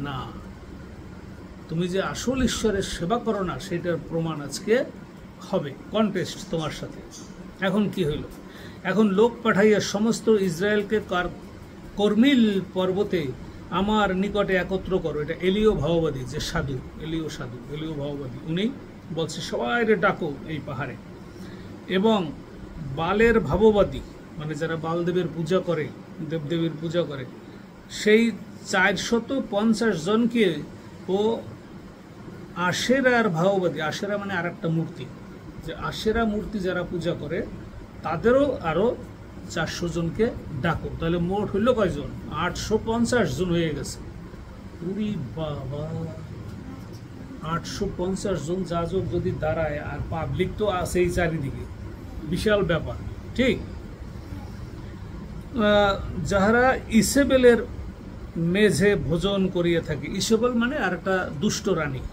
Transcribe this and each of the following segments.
না, তুমি যে আসল ঈশ্বরের সেবা করো না সেটার প্রমাণ আজকে হবে, কন্টেস্ট তোমার সাথে। এখন কি হইল? এখন লোক পাঠাইয়া সমস্ত ইসরায়েলকে কর্মিল পর্বতে আমার নিকটে একত্র করো। এটা এলিও ভাওবাদী, যে সাধু, এলিও ভাওবাদী, উনি বলছে সবাই ডাকো এই পাহাড়ে। এবং বালের ভাববাদী, মানে যারা বালদেবের পূজা করে, দেবদেবীর পূজা করে, সেই 450 জনকে ও আশেরার ভাওবাদী, আশেরা মানে আর একটা মূর্তি, যে আশেরা মূর্তি যারা পূজা করে তাদেরও আরো 400 জনকে ডাকো। তাহলে মোট হইল কয়জন? 850 জন হয়ে গেছে। উরি বাবা, 850 জন যাজক যদি দাঁড়ায়, আর পাবলিক তো আছেই চারিদিকে, বিশাল ব্যাপার। ঠিক, যাহারা ইসেবেলের মেঝে ভোজন করিয়া থাকে। ইসেবেল মানে আর একটা দুষ্ট রানী।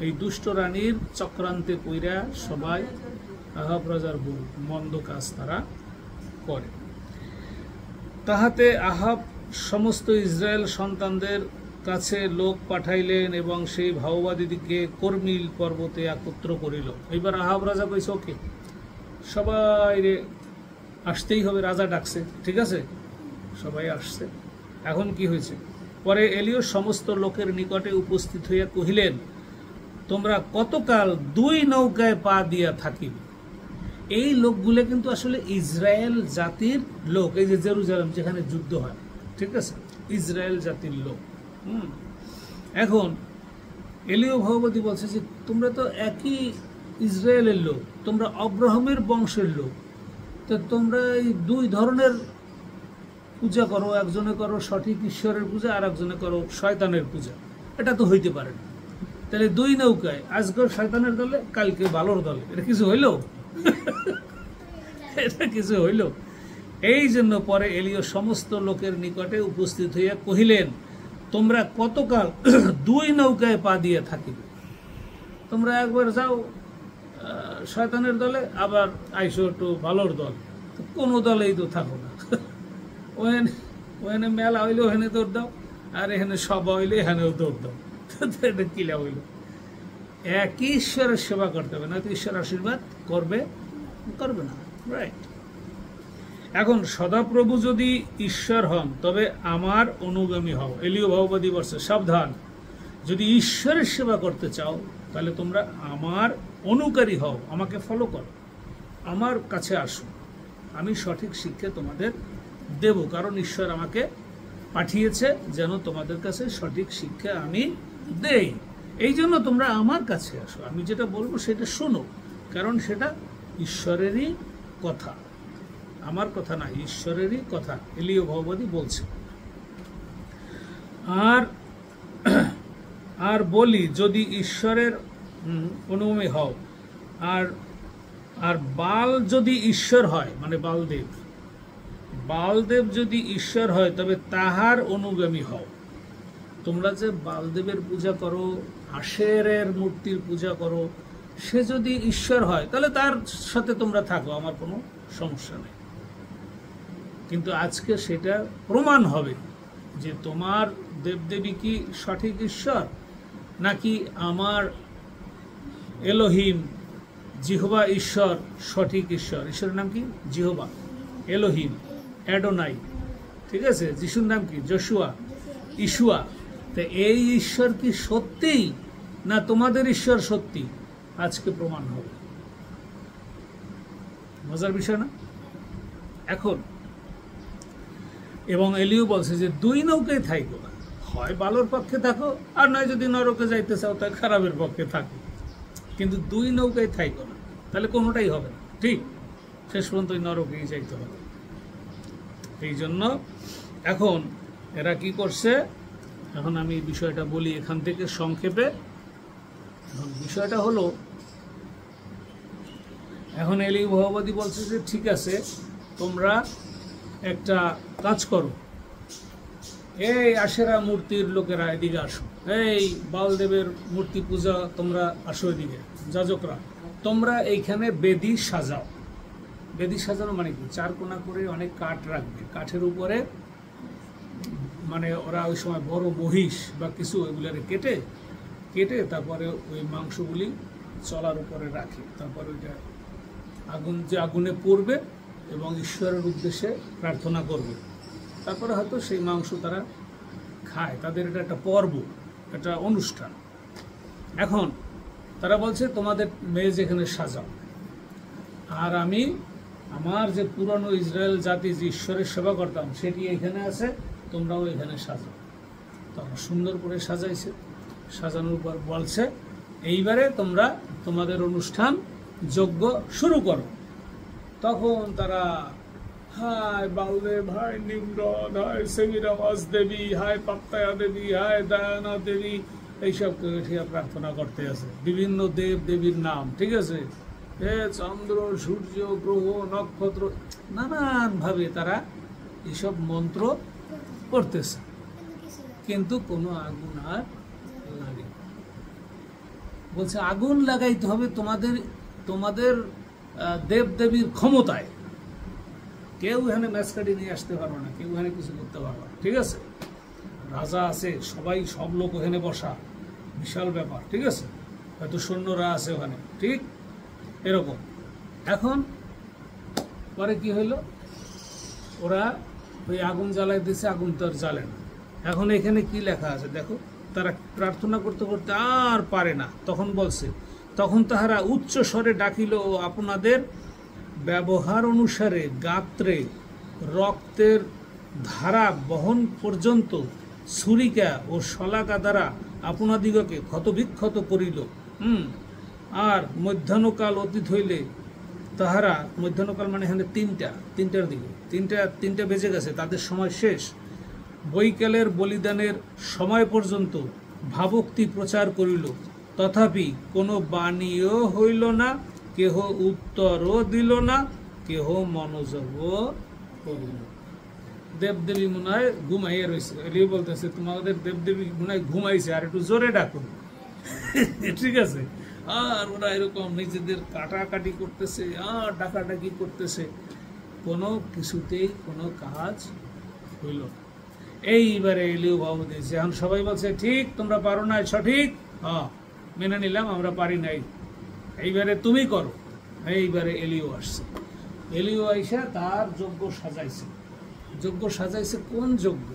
এই দুষ্ট রানীর চক্রান্তে পইরা সবাই আহাব রাজার বউ মন্দ কাজ তারা করে। তাহাতে আহাব সমস্ত ইসরায়েল সন্তানদের কাছে লোক পাঠাইলেন এবং সেই ভাওবাদীদিকে কর্মিল পর্বতে একত্র করিল। এবার আহাব রাজা কইছে ওকে, সবাই আসতেই হবে, রাজা ডাকছে, ঠিক আছে, সবাই আসছে। এখন কি হয়েছে? পরে এলিও সমস্ত লোকের নিকটে উপস্থিত হইয়া কহিলেন, তোমরা কতকাল 2 নৌকায় পা দিয়া থাকিবে? এই লোকগুলো কিন্তু আসলে ইসরায়েল জাতির লোক। এই যে জেরুজালেম যেখানে যুদ্ধ হয়, ঠিক আছে, ইসরায়েল জাতির লোক। এখন এলিও ভাওবাদী বলছে যে তোমরা তো একই ইসরায়েলের লোক, তোমরা আব্রাহামের বংশের লোক, তো তোমরা এই 2 ধরনের পূজা করো, একজনে করো সঠিক ঈশ্বরের পূজা, আর একজনে করো শয়তানের পূজা। এটা তো হইতে পারে না। তাহলে 2 নৌকায়, আজকে শয়তানের দলে, কালকে ভালোর দলে, এটা কিছু হইল? এটা কিছু হইল? এই জন্য পরে এলিও সমস্ত লোকের নিকটে উপস্থিত হইয়া কহিলেন, তোমরা কতকাল 2 নৌকায় পা দিয়ে থাকিবে? তোমরা একবার যাও শয়তানের দলে, আবার আইসো একটু ভালোর দল, কোন দলেই তো থাকো না। ওখানে মেলা হইলে ওখানে দৌড় দাও, আর এখানে সভা হইলে এখানেও দৌড় দাও। এটা কিলা হইল? একই ঈশ্বরের সেবা করতে হবে, না তো ঈশ্বর আশীর্বাদ করবে না, রাইট? এখন সদাপ্রভু যদি ঈশ্বর হন তবে আমার অনুগামী হও। এলিও ভাওবাদী বলছে সাবধান, যদি ঈশ্বরের সেবা করতে চাও তাহলে তোমরা আমার অনুকারী হও, আমাকে ফলো করো, আমার কাছে আসো, আমি সঠিক শিক্ষা তোমাদের দেব, কারণ ঈশ্বর আমাকে পাঠিয়েছে যেন তোমাদের কাছে সঠিক শিক্ষা আমি দেই। এই জন্য তোমরা আমার কাছে আসো, আমি যেটা বলবো সেটা শোনো, কারণ সেটা ঈশ্বরেরই কথা, আমার কথা না, ঈশ্বরেরই কথা। এলিও ভাওবাদী বলছে। আর বলি, যদি ঈশ্বরের অনুগামী হও, আর বাল যদি ঈশ্বর হয়, মানে বালদেব যদি ঈশ্বর হয় তবে তাহার অনুগামী হও। তোমরা যে বালদেবের পূজা করো, আশেরের মূর্তির পূজা করো, সে যদি ঈশ্বর হয় তাহলে তার সাথে তোমরা থাকো, আমার কোনো সমস্যা নেই। কিন্তু আজকে সেটা প্রমাণ হবে যে তোমার দেবদেবী কি সঠিক ঈশ্বর, নাকি আমার এলোহিম জিহোবা ঈশ্বর সঠিক ঈশ্বর। ঈশ্বরের নাম কি? জিহোবা, এলোহিম, অ্যাডোনাই, ঠিক আছে। যিশুর নাম কি? যশোয়া, ইশুয়া। তো এই ঈশ্বর কি সত্যি, না তোমাদের ঈশ্বর সত্যি? আজকে প্রমাণ হবে। মজার বিষয় না? এখন এবং এলিও বলছে যে 2 নৌকায় থাকো, হয় ভালোর পক্ষে থাকো, আর নয় যদি নরকে যাইতে চাও তাই খারাপের পক্ষে থাকো, কিন্তু 2 নৌকায় থাকো না, তাহলে কোনোটাই হবে না। ঠিক, শেষ পর্যন্ত নরকেই যাইতে হবে। এই জন্য এখন এরা কি করছে, এখন আমি বিষয়টা বলি এখান থেকে সংক্ষেপে। বিষয়টা হলো, এখন এলিও ভাওবাদী বলছে যে ঠিক আছে, তোমরা একটা কাজ করো, এই আশেরা মূর্তির লোকেরা এদিকে আসো, এই বালদেবের মূর্তি পূজা তোমরা আসো এদিকে, যাজকরা তোমরা এইখানে বেদি সাজাও। বেদি সাজানো মানে কি? 4 কোণা করে অনেক কাঠ রাখবে, কাঠের উপরে মানে ওরা ওই সময় বড় মহিষ বা কিছু ওইগুলারে কেটে কেটে তারপরে ওই মাংসগুলি চলার উপরে রাখে, তারপরে ওইটা আগুনে পড়বে এবং ঈশ্বরের উদ্দেশ্যে প্রার্থনা করবে, তারপরে হয়তো সেই মাংস তারা খায়। তাদের এটা একটা পর্ব, একটা অনুষ্ঠান। এখন তারা বলছে তোমাদের মেয়ে যেখানে সাজাও, আর আমি আমার যে পুরানো ইসরায়েল জাতি যে ঈশ্বরের সেবা করতাম সেটি এখানে আছে, তোমরাও এখানে সাজাও। তখন সুন্দর করে সাজাইছে, সাজানোর পর বলছে এইবারে তোমরা তোমাদের অনুষ্ঠান যজ্ঞ শুরু করো। তখন তারা হায় বালদেব, হায় নিমরদ, হায় সেমিরাওয়াজ দেবী, হায় পাপ্তায়া দেবী, হায় দায়ানা দেবী, এইসব প্রার্থনা করতে আছে, বিভিন্ন দেব দেবীর নাম, ঠিক আছে, চন্দ্র সূর্য গ্রহ নক্ষত্র নানান ভাবে তারা এইসব মন্ত্র করতেছে, কিন্তু কোনো আগুন আর লাগে। বলছে আগুন লাগাইতে হবে তোমাদের তোমাদের দেব দেবীর ক্ষমতায়, কেউ এখানে ম্যাচ কাটি নিয়ে আসতে পারবে না, কেউ এখানে কিছু করতে পারবে না, ঠিক আছে। রাজা আছে, সবাই সব লোক ওখানে বসা, বিশাল ব্যাপার, ঠিক আছে, হয়তো সৈন্যরা আছে ওখানে, ঠিক এরকম। এখন পরে কি হইলো, ওরা ওই আগুন জ্বালাই দিয়েছে, আগুন তো আর জ্বালে না। এখন এখানে কি লেখা আছে দেখো, তারা প্রার্থনা করতে করতে আর পারে না, তখন বলছে তখন তাহারা উচ্চ স্বরে ডাকিল ও আপনাদের ব্যবহার অনুসারে গাত্রে রক্তের ধারা বহন পর্যন্ত ছুরিকা ও শলাকা দ্বারা আপনাদিগকে ক্ষতবিক্ষত করিল। আর মধ্যাহ্নকাল অতীত হইলে তাহারা, মধ্যাহ্নকাল মানে এখানে তিনটার দিকে, তিনটা বেজে গেছে, তাদের সময় শেষ। বৈকালের বলিদানের সময় পর্যন্ত ভাবুক্তি প্রচার করিল, তথাপি কোনো বাণীও হইল না, কেহ উত্তরও দিল না, কেহ মনোযোগও করিল। দেবদেবী মনে হয় ঘুমাইয়া রয়েছে, এলিও বলতেছে তোমাদের দেবদেবী মনে হয় ঘুমাইছে, আর একটু জোরে ডাকুন, ঠিক আছে। আর ওরা এরকম নিজেদের কাটাকাটি করতেছে আর ডাকাডাকি করতেছে, কোনো কিছুতেই কোনো কাজ হইল না। এইবারে এলিও ভাব দিয়েছে, এখন সবাই বলছে ঠিক তোমরা পারো নাই, সঠিক, মেনে নিলাম আমরা পারি নাই, এইবারে তুমি করো। এইবারে এলিও আসছে, এলিও আইসা তার যজ্ঞ সাজাইছে। যজ্ঞ সাজাইছে কোন যজ্ঞ?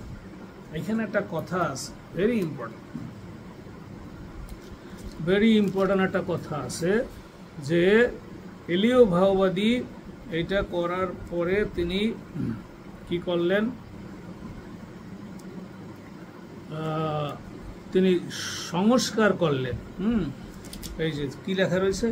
এখানে একটা কথা আছে, ভেরি ইম্পর্টেন্ট একটা কথা আছে, যে এলিও ভাওবাদী এটা করার পরে তিনি কি করলেন, তিনি সংস্কার করলেন। এই যে কি লেখা রয়েছে,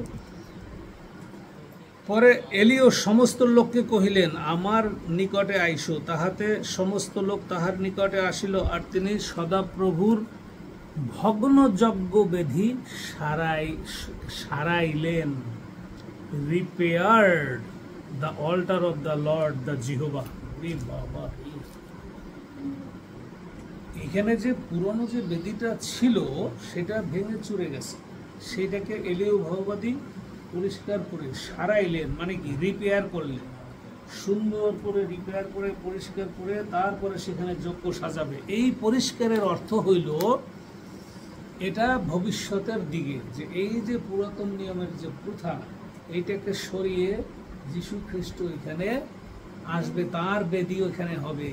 পরে এলিও সমস্ত লোককে কহিলেন আমার নিকটে আইসো, তাহাতে সমস্ত লোক তাহার নিকটে আসিল, আর তিনি সদাপ্রভুর ভগ্ন যজ্ঞ বেধি সারাইলেন। Repaired the altar of the Lord the Jehovah. বাবা, এখানে যে পুরনো যে বেদিটা ছিল সেটা ভেঙে চুরে গেছে, সেটাকে এলিও ভাওবাদী পরিষ্কার করে সারাইলেন, মানে কি রিপেয়ার করলেন, সুন্দর করে রিপেয়ার করে পরিষ্কার করে তারপরে সেখানে যজ্ঞ সাজাবে। এই পরিষ্কারের অর্থ হইল এটা ভবিষ্যতের দিকে, যে এই যে পুরাতন নিয়মের যে প্রথা এইটাকে সরিয়ে যীশু খ্রিস্ট এখানে আসবে, তার বেদি ওখানে হবে।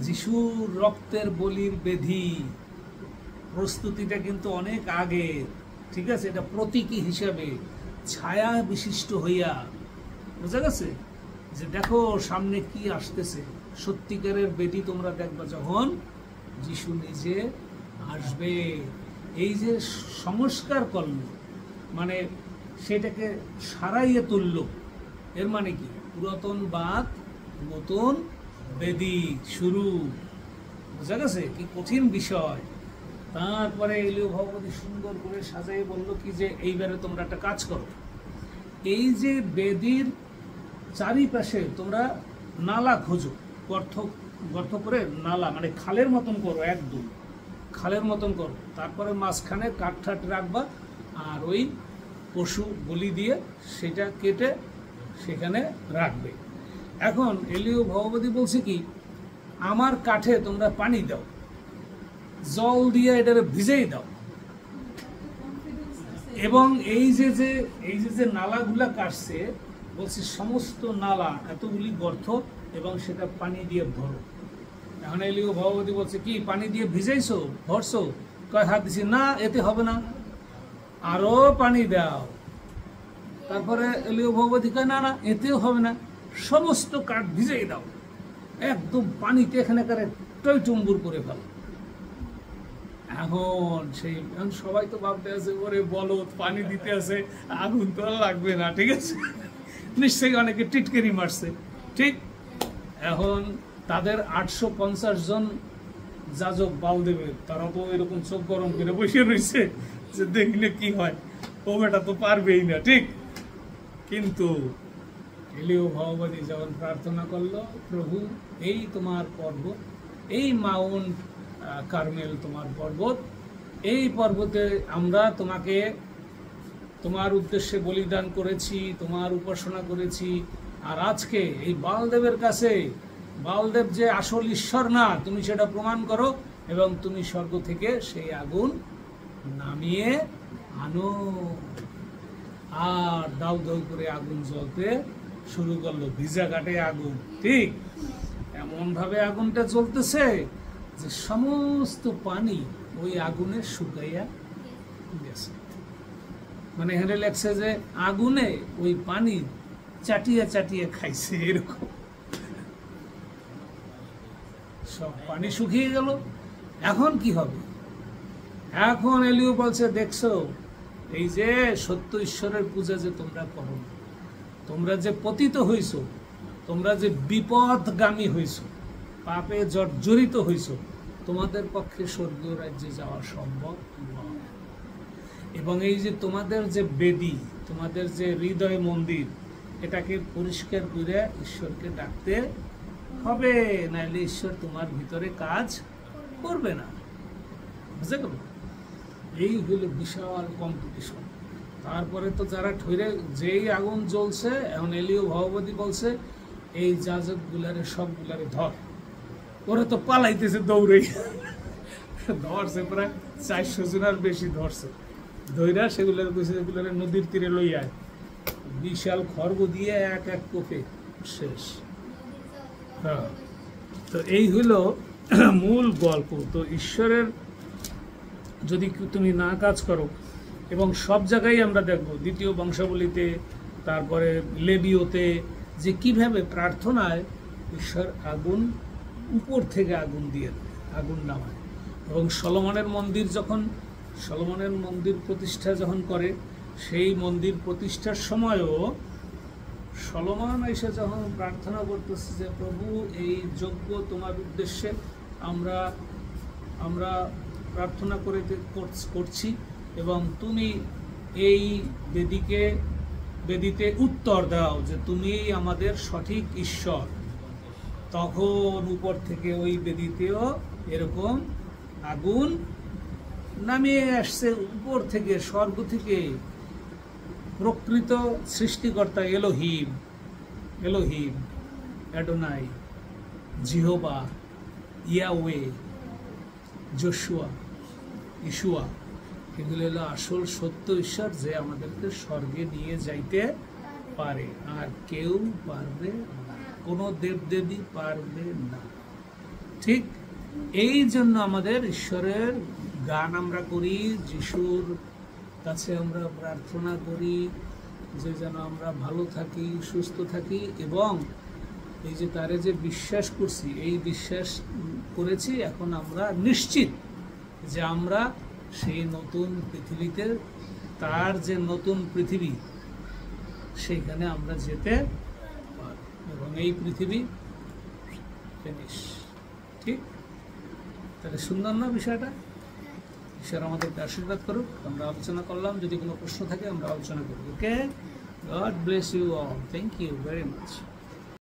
যিশুর রক্তের বলির বেদি প্রস্তুতিটা কিন্তু অনেক আগে, ঠিক আছে, এটা প্রতীকী হিসাবে ছায়া বিশিষ্ট হইয়া, বোঝা গেছে যে দেখো সামনে কি আসতেছে। সত্যিকারের বেদি তোমরা দেখবা যখন যিশু নিজে আসবে। এই যে সংস্কার করল, মানে সেটাকে সারাইয়ে তুলল, এর মানে কি পুরাতন বাদ নতুন বেদি শুরু, বোঝা গেছে কি কঠিন বিষয়। তারপরে এলিও ভগবতী সুন্দর করে সাজাই বলল কি যে এইবারে তোমরা একটা কাজ করো, এই যে বেদির চারিপাশে তোমরা নালা খোঁজো, গর্ত করে নালা, মানে খালের মতন করো, একদম খালের মতন করো, তারপরে মাঝখানে কাঠ রাখবা, আর ওই পশু বলি দিয়ে সেটা কেটে সেখানে রাখবে। এখন এলিও ভগবতী বলছে কি আমার কাঠে তোমরা পানি দাও, জল দিয়ে এটারে ভিজেই দাও, এবং এই যে নালাগুলা কাটছে, বলছে সমস্ত নালা এতগুলি গর্ত এবং সেটা পানি দিয়ে ভরো। এখন এলিও ভগবতী বলছে কি পানি দিয়ে ভিজাইছো, ভরছো? কয় হাত দিছি না, এতে হবে না, আরো পানি দাও। তারপরে এলিও ভগবতী কয় না না, এতেও হবে না, সমস্ত কাঠ ভিজাই দাও, একদম পানিতে এখানে টইটুম্বুর করে ফেলো। এখন সবাই তো ভাবতে আছে ওরে বলদ, পানি দিতে আছে, আগুন তো আর লাগবে না, ঠিক আছে, নিশ্চয়ই অনেকে টিটকেরি মারছে, ঠিক। এখন তাদের 850 জন যাজক বালদেবের, তারা তো এরকম চোখ গরম করে বসে রয়েছে যে দেখলে কি হয়, ও বেটা তো পারবেই না, ঠিক। কিন্তু এলিও ভগবতী যখন প্রার্থনা করলো, প্রভু এই তোমার পর্বত, এই মাউন্ট কার্মেল তোমার পর্বত, এই পর্বতে আমরা তোমাকে তোমার উদ্দেশ্যে বলিদান করেছি, তোমার উপাসনা করেছি, আর আজকে এই বালদেবের কাছে, বালদেব যে আসল ঈশ্বর না, তুমি সেটা প্রমাণ করো, এবং তুমি স্বর্গ থেকে সেই আগুন নামিয়ে আনো। আর দাউ দাউ করে আগুন জ্বলতে শুরু করলো, ভিজা কাটে আগুন, ঠিক। এমন ভাবে আগুনটা জ্বলতেছে যে সমস্ত পানি ওই আগুনে শুকাইয়া গেছে। মানে এখানে লেখছে যে আগুনে ওই পানি চাটিয়া চাটিয়া খাইছে, এরকম সব পানি শুকিয়ে গেল। এখন কি হবে? এখন এলিও বলছে দেখছো, এই যে সত্য ঈশ্বরের পূজা যে তোমরা করো, তোমরা যে পতিত হইছ, তোমরা যে বিপদগামী হইছ, পাপে জর্জরিত হইছ, তোমাদের পক্ষে স্বর্গীয় রাজ্যে যাওয়া সম্ভব নয়। এবং এই যে তোমাদের যে বেদী, তোমাদের যে হৃদয় মন্দির, এটাকে পরিষ্কার করে ঈশ্বরকে ডাকতে হবে, নাইলে ঈশ্বর তোমার ভিতরে কাজ করবে না। বুঝতে গেল? এই হলো বিশাল কম্পিটিশন। তারপরে তো যারা ঠইরে, যেই আগুন জ্বলছে, এখন এলিও ভগবতী বলছে এই যাজক গুলারে সবগুলারে ধর। ওরা তো পালাইতেছে দৌড়ে, ধরছে প্রায় 400 জনের বেশি ধরছে, ধৈরা সেগুলার কইছে সেগুলারে নদীর তীরে লই আয়, বিশাল খড়গ দিয়ে এক এক কোপে শেষ। হ্যাঁ, তো এই হলো মূল গল্প। তো ঈশ্বরের যদি তুমি না কাজ করো, এবং সব জায়গায় আমরা দেখব, দ্বিতীয় বংশাবলীতে, তারপরে লেবীয়তে, যে কিভাবে প্রার্থনায় ঈশ্বর আগুন উপর থেকে আগুন দিয়ে আগুন নামায়। এবং সলোমনের মন্দির প্রতিষ্ঠা যখন করে, সেই মন্দির প্রতিষ্ঠার সময়ও সলোমন এসে যখন প্রার্থনা করতেছে যে প্রভু এই যজ্ঞ তোমার উদ্দেশ্যে আমরা প্রার্থনা করছি, এবং তুমি এই বেদিতে উত্তর দাও যে তুমি আমাদের সঠিক ঈশ্বর। তখন উপর থেকে ওই বেদিতেও এরকম আগুন নামিয়ে আসছে, উপর থেকে, স্বর্গ থেকে। প্রকৃত সৃষ্টিকর্তা এলোহিম, অ্যাডোনাই, জিহোবা, ইয়াওয়ে, জোশুয়া, ইশুয়া, এগুলো হলো আসল সত্য ঈশ্বর, যে আমাদেরকে স্বর্গে নিয়ে যাইতে পারে, আর কেউ পারবে না, কোনো দেবদেবী পারবে না, ঠিক। এই জন্য আমাদের ঈশ্বরের গান আমরা করি, যিশুর কাছে আমরা প্রার্থনা করি যে যেন আমরা ভালো থাকি, সুস্থ থাকি, এবং এই যে তারে যে বিশ্বাস করছি, এই বিশ্বাস করেছি, এখন আমরা নিশ্চিত যে আমরা সেই নতুন পৃথিবীতে, তার যে নতুন পৃথিবী, সেইখানে আমরা যেতে পারব, এবং এই পৃথিবী ফিনিশ, ঠিক। তাহলে সুন্দর না বিষয়টা? ঈশ্বর আমাদেরকে আশীর্বাদ করুক। আমরা আলোচনা করলাম, যদি কোনো প্রশ্ন থাকে আমরা আলোচনা করব। Okay, God bless you all, thank you very much.